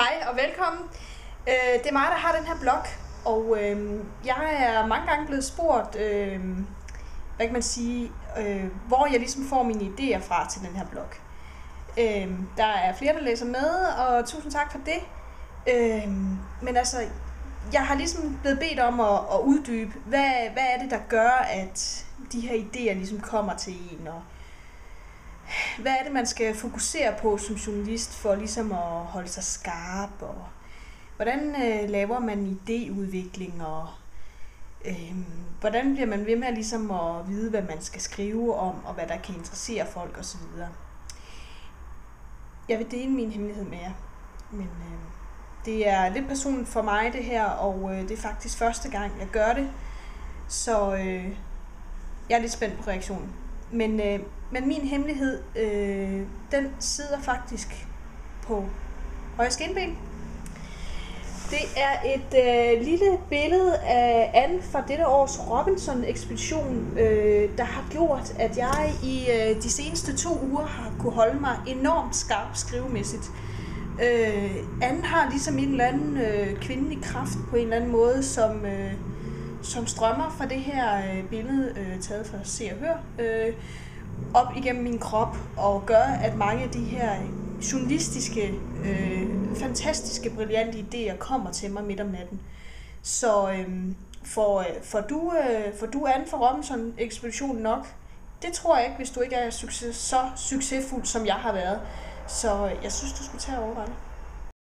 Hej og velkommen. Det er mig, der har den her blog, og jeg er mange gange blevet spurgt, hvad kan man sige, hvor jeg ligesom får mine idéer fra til den her blog. Der er flere, der læser med, og tusind tak for det. Men altså, jeg har ligesom blevet bedt om at uddybe, hvad er det, der gør, at de her idéer ligesom kommer til en, og hvad er det, man skal fokusere på som journalist for ligesom at holde sig skarp, og hvordan laver man idéudvikling, og hvordan bliver man ved med ligesom at vide, hvad man skal skrive om, og hvad der kan interessere folk osv. Jeg vil dele min hemmelighed med jer, men det er lidt personligt for mig det her, og det er faktisk første gang, jeg gør det, så jeg er lidt spændt på reaktionen. Men min hemmelighed, den sidder faktisk på højre skinben. Det er et lille billede af Anne fra dette års Robinson-ekspedition, der har gjort, at jeg i de seneste 2 uger har kunne holde mig enormt skarp skrivemæssigt. Anne har ligesom en eller anden kvindelig kraft på en eller anden måde, som strømmer fra det her billede, taget fra Se og Hør, op igennem min krop, og gør, at mange af de her journalistiske, fantastiske, brillante idéer kommer til mig midt om natten. Så får du Anne fra Robinson-ekspeditionen nok? Det tror jeg ikke, hvis du ikke er så succesfuld, som jeg har været. Så jeg synes, du skulle tage og overveje det.